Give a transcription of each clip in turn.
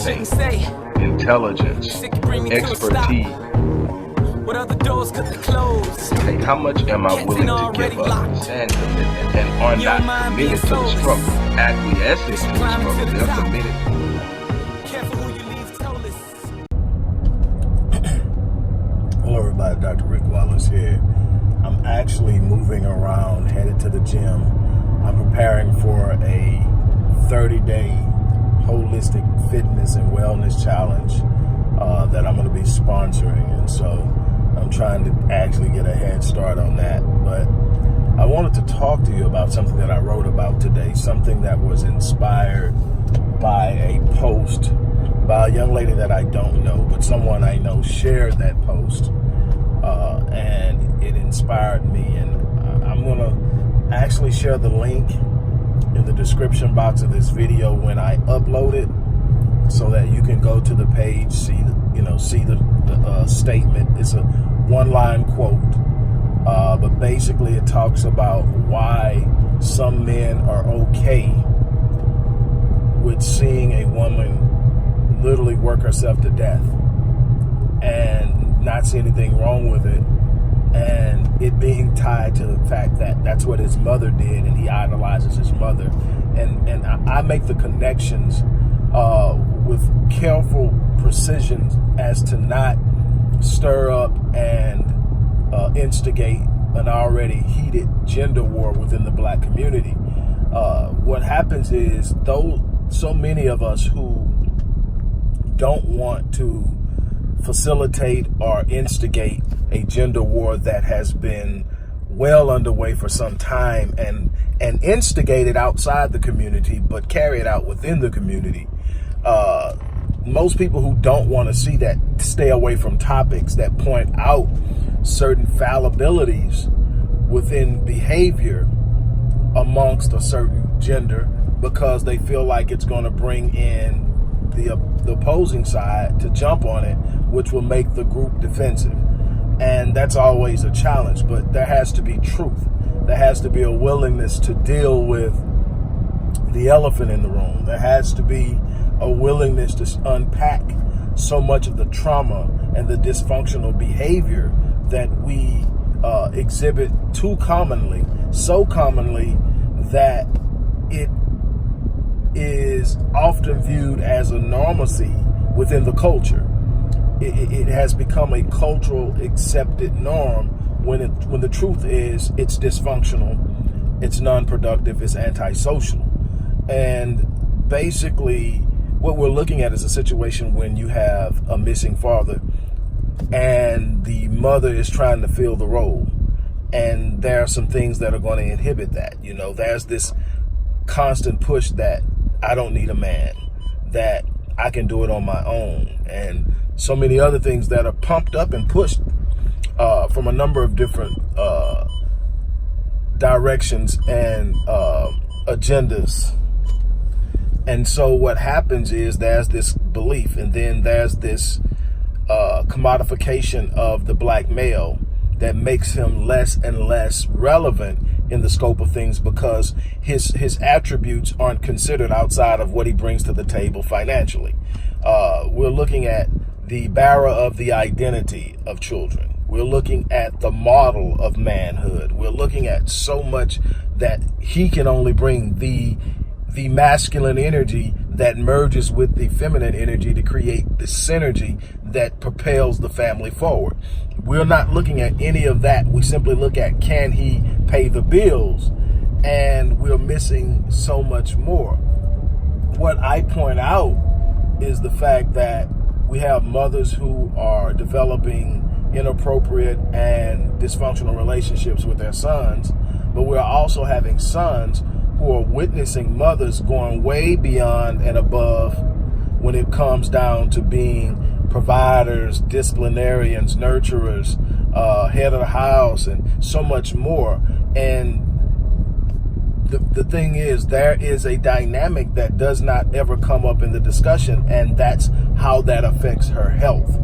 faith, intelligence, expertise. What other doors could they close? Like, how much am I willing to give up and commitment, and are not committed to the struggle, acquiescing to the struggle, they're committed. Careful who you leave toeless. Hello everybody, Dr. Rick Wallace here. I'm actually moving around, headed to the gym. I'm preparing for a 30-day holistic fitness and wellness challenge that I'm going to be sponsoring, and so I'm trying to actually get a head start on that. But I wanted to talk to you about something that I wrote about today, something that was inspired by a post by a young lady that I don't know, but someone I know shared that post, and it inspired me. And I'm going to actually share the link in the description box of this video when I upload it, so that you can go to the page, see the statement. It's a one-line quote, but basically it talks about why some men are okay with seeing a woman literally work herself to death and not see anything wrong with it, and it being tied to the fact that that's what his mother did and he idolizes his mother. And I make the connections with careful precision as to not stir up and instigate an already heated gender war within the black community. What happens is, though so many of us who don't want to facilitate or instigate a gender war that has been well underway for some time and instigated outside the community but carried out within the community, most people who don't want to see that stay away from topics that point out certain fallibilities within behavior amongst a certain gender, because they feel like it's going to bring in the opposing side to jump on it, which will make the group defensive. And that's always a challenge, but there has to be truth. There has to be a willingness to deal with the elephant in the room. There has to be a willingness to unpack so much of the trauma and the dysfunctional behavior that we exhibit too commonly, so commonly that it is often viewed as a normalcy within the culture. It has become a cultural accepted norm when the truth is it's dysfunctional, it's non-productive, it's antisocial. And basically what we're looking at is a situation when you have a missing father and the mother is trying to fill the role, and there are some things that are going to inhibit that. There's this constant push that I don't need a man, that I can do it on my own, and so many other things that are pumped up and pushed from a number of different directions and agendas. And so what happens is there's this belief, and then there's this commodification of the black male that makes him less and less relevant in the scope of things, because his attributes aren't considered outside of what he brings to the table financially. We're looking at the bearer of the identity of children. We're looking at the model of manhood. We're looking at so much that he can only bring the masculine energy that merges with the feminine energy to create the synergy that propels the family forward. We're not looking at any of that. We simply look at, can he pay the bills? And we're missing so much more. What I point out is the fact that we have mothers who are developing inappropriate and dysfunctional relationships with their sons, but we're also having sons who are witnessing mothers going way beyond and above when it comes down to being providers, disciplinarians, nurturers, head of the house, and so much more. And the thing is, there is a dynamic that does not ever come up in the discussion, and that's how that affects her health.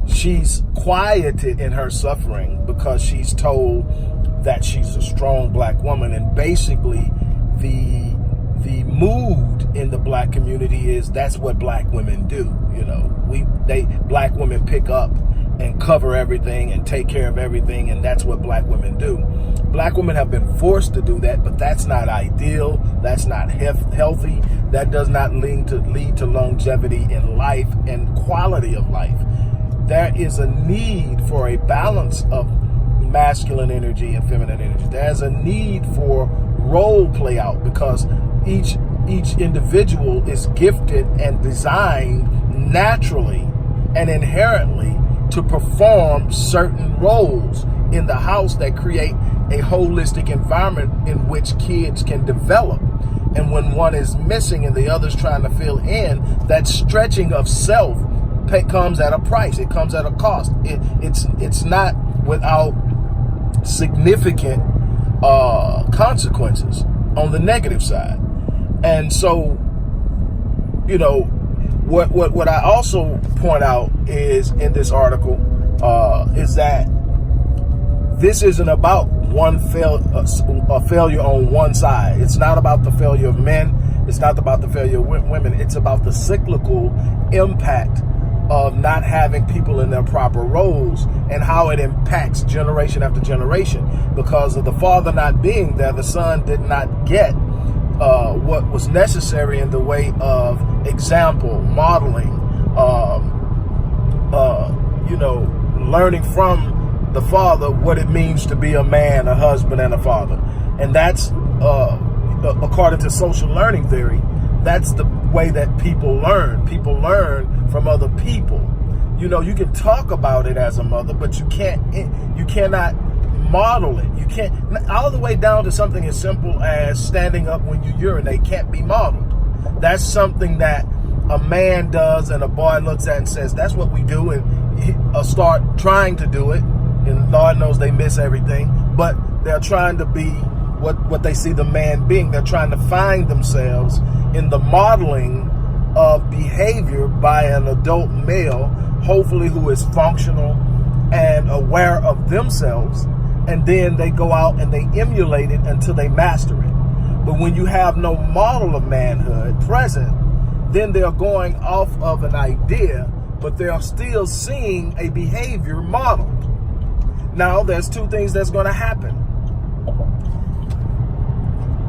She's quieted in her suffering because she's told that she's a strong black woman, and basically the the mood in the black community is that's what black women do. You know, black women pick up and cover everything and take care of everything, and that's what black women do. Black women have been forced to do that, but that's not ideal. That's not healthy. That does not lead to longevity in life and quality of life. There is a need for a balance of masculine energy and feminine energy. There's a need for role play out, because each individual is gifted and designed naturally and inherently to perform certain roles in the house that create a holistic environment in which kids can develop. And when one is missing and the other's trying to fill in, that stretching of self comes at a price. It comes at a cost. It's not without significant consequences on the negative side. And so, you know, what I also point out is in this article is that this isn't about a failure on one side. It's not about the failure of men. It's not about the failure of women. It's about the cyclical impact of not having people in their proper roles and how it impacts generation after generation. Because of the father not being there, the son did not get what was necessary in the way of example, modeling, learning from the father what it means to be a man, a husband, and a father. And that's, according to social learning theory, that's the way that people learn. People learn from other people. You know, you can talk about it as a mother, but you cannot model it. You can't, all the way down to something as simple as standing up when you urinate can't be modeled. That's something that a man does and a boy looks at and says, that's what we do, and start trying to do it. And Lord knows they miss everything, but they're trying to be what they see the man being. They're trying to find themselves in the modeling of behavior by an adult male, hopefully who is functional and aware of themselves, and then they go out and they emulate it until they master it. But when you have no model of manhood present, then they're going off of an idea, but they're still seeing a behavior modeled. Now, there's two things that's going to happen.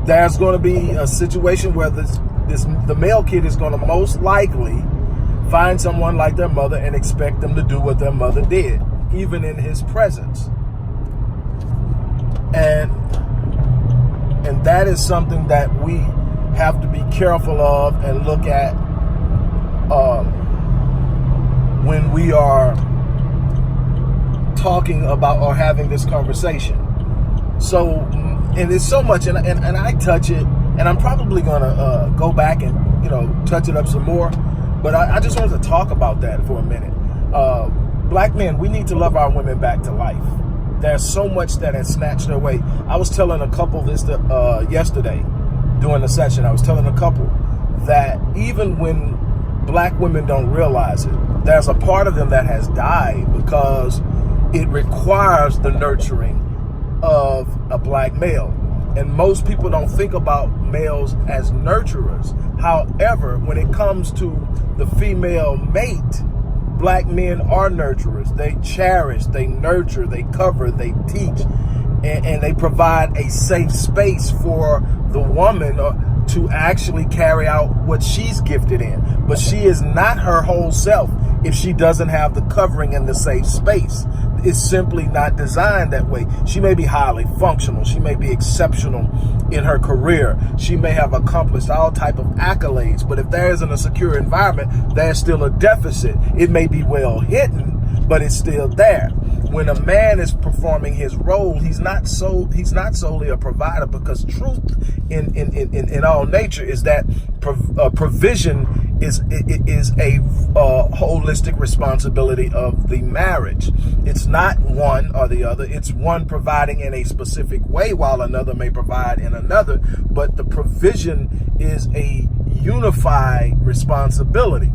There's going to be a situation where the male kid is going to most likely find someone like their mother and expect them to do what their mother did, even in his presence. And that is something that we have to be careful of and look at when we are talking about or having this conversation. So, and it's so much, and I touch it, and I'm probably going to go back and, touch it up some more, but I just wanted to talk about that for a minute. Black men, we need to love our women back to life. There's so much that has snatched away. I was telling a couple this yesterday during the session. I was telling a couple that even when black women don't realize it, there's a part of them that has died because it requires the nurturing of a black male. And most people don't think about males as nurturers. However, when it comes to the female mate, black men are nurturers. They cherish, they nurture, they cover, they teach, and they provide a safe space for the woman to actually carry out what she's gifted in. But she is not her whole self if she doesn't have the covering and the safe space. It's simply not designed that way. She may be highly functional. She may be exceptional in her career. She may have accomplished all type of accolades, but if there isn't a secure environment, there's still a deficit. It may be well hidden, but it's still there. When a man is performing his role, he's not solely a provider, because truth in all nature is that provision is a holistic responsibility of the marriage. It's not one or the other. It's one providing in a specific way while another may provide in another, but the provision is a unified responsibility.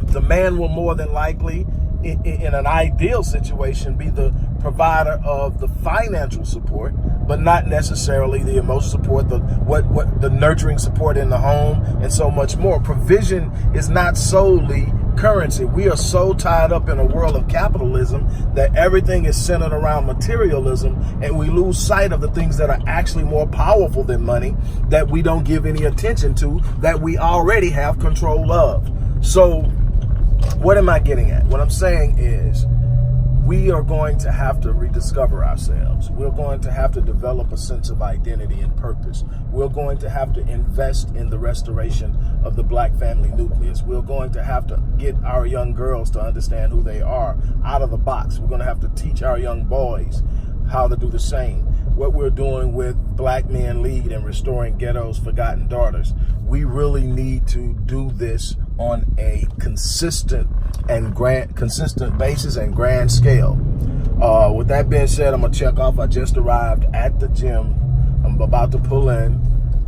The man will more than likely, in an ideal situation, be the provider of the financial support, but not necessarily the emotional support, the nurturing support in the home, and so much more. Provision is not solely currency. We are so tied up in a world of capitalism that everything is centered around materialism, and we lose sight of the things that are actually more powerful than money that we don't give any attention to, that we already have control of. So what am I getting at? What I'm saying is, we are going to have to rediscover ourselves. We're going to have to develop a sense of identity and purpose. We're going to have to invest in the restoration of the Black family nucleus. We're going to have to get our young girls to understand who they are out of the box. We're going to have to teach our young boys how to do the same. What we're doing with Black Men Lead and Restoring Ghetto's Forgotten Daughters. We really need to do this on a consistent basis and grand scale. With that being said, I'm gonna check off. I just arrived at the gym. I'm about to pull in,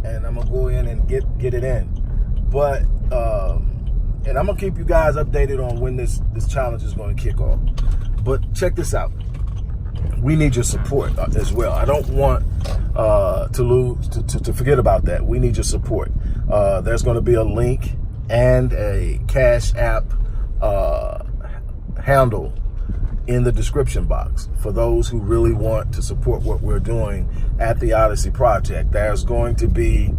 and I'm gonna go in and get it in. But and I'm gonna keep you guys updated on when this challenge is gonna kick off. But check this out. We need your support as well. I don't want to forget about that. We need your support. There's going to be a link and a Cash App handle in the description box for those who really want to support what we're doing at the Odyssey Project. There's going to be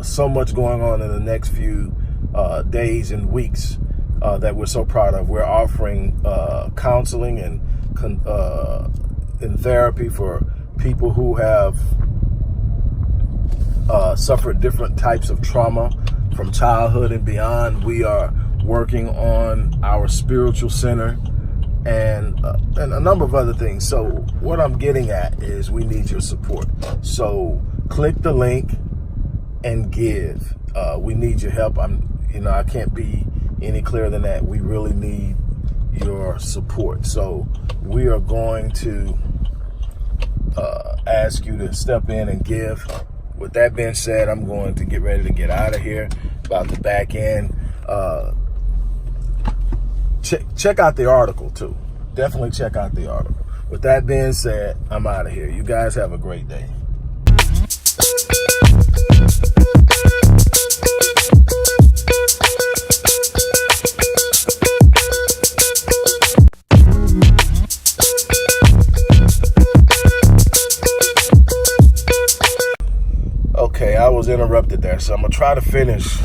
so much going on in the next few days and weeks that we're so proud of. We're offering counseling and therapy for people who have suffered different types of trauma from childhood and beyond. We are working on our spiritual center and a number of other things. So what I'm getting at is we need your support. So click the link and give. We need your help. I can't be any clearer than that. We really need your support. So we are going to ask you to step in and give. With that being said, I'm going to get ready to get out of here. About the back end. Check out the article too. Definitely check out the article. With that being said, I'm out of here. You guys have a great day. Okay, I was interrupted there, so I'm gonna try to finish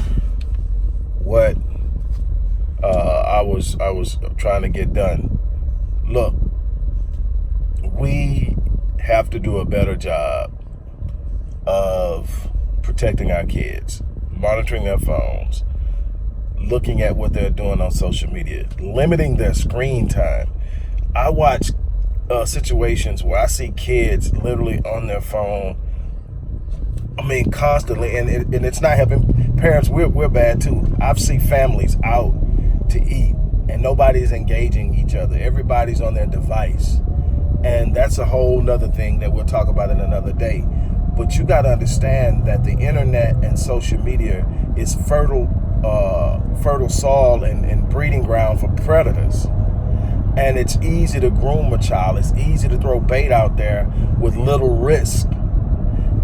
what I was trying to get done. Look, we have to do a better job of protecting our kids, monitoring their phones, looking at what they're doing on social media, limiting their screen time. I watch situations where I see kids literally on their phone, constantly, and it's not helping. Parents, we're bad too. I've seen families out to eat and nobody's engaging each other. Everybody's on their device. And that's a whole nother thing that we'll talk about in another day. But you got to understand that the internet and social media is fertile soil and breeding ground for predators. And it's easy to groom a child. It's easy to throw bait out there with little risk.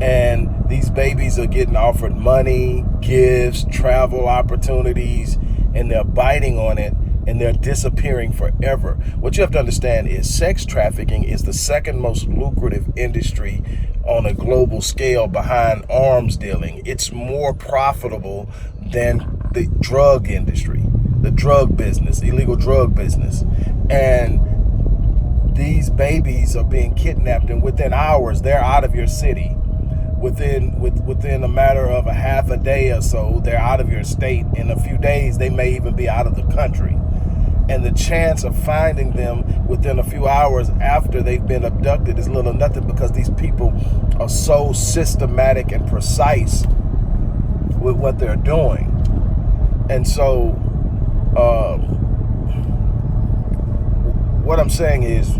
And these babies are getting offered money, gifts, travel opportunities, and they're biting on it, and they're disappearing forever. What you have to understand is sex trafficking is the second most lucrative industry on a global scale behind arms dealing. It's more profitable than the drug industry, the drug business, illegal drug business. And these babies are being kidnapped, and within hours, they're out of your city. Within a matter of a half a day or so, they're out of your state. In a few days, they may even be out of the country. And the chance of finding them within a few hours after they've been abducted is little or nothing, because these people are so systematic and precise with what they're doing. And so what I'm saying is,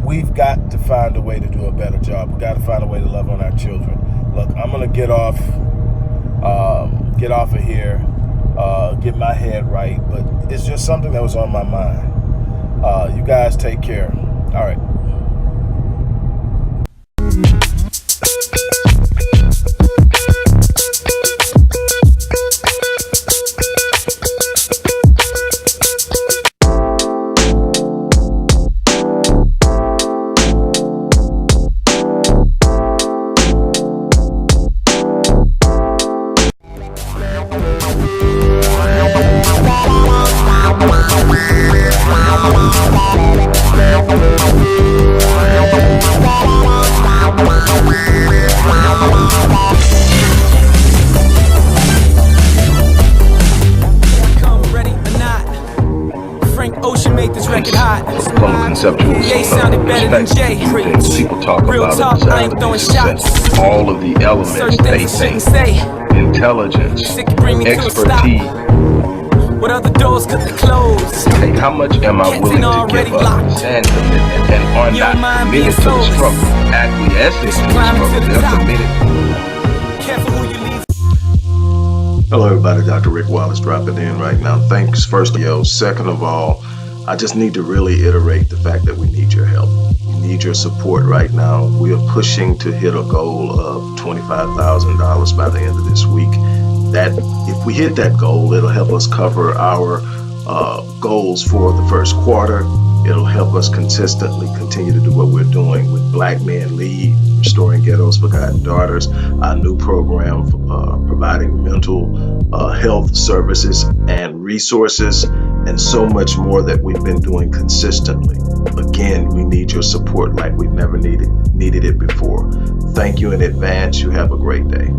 we've got to find a way to do a better job. We've got to find a way to love on our children. Look, I'm going to get off of here, get my head right, but it's just something that was on my mind. You guys take care. All right. From a conceptual perspective, things people talk about in the 70s, that all of the elements they think, intelligence, expertise. What other doors could they close? Hey, how much am I willing to give up and are not committed to the struggle, acquiescing to the struggle, they're committed. Careful who you leave. Hello everybody, Dr. Rick Wallace dropping in right now. Thanks first of all. Second of all, I just need to really iterate the fact that we need your help. We need your support right now. We are pushing to hit a goal of $25,000 by the end of this week. That if we hit that goal, it'll help us cover our goals for the first quarter. It'll help us consistently continue to do what we're doing with Black Men Lead, Restoring Ghetto's Forgotten Daughters, our new program providing mental health services and resources, and so much more that we've been doing consistently. Again, we need your support like we've never needed it before. Thank you in advance. You have a great day.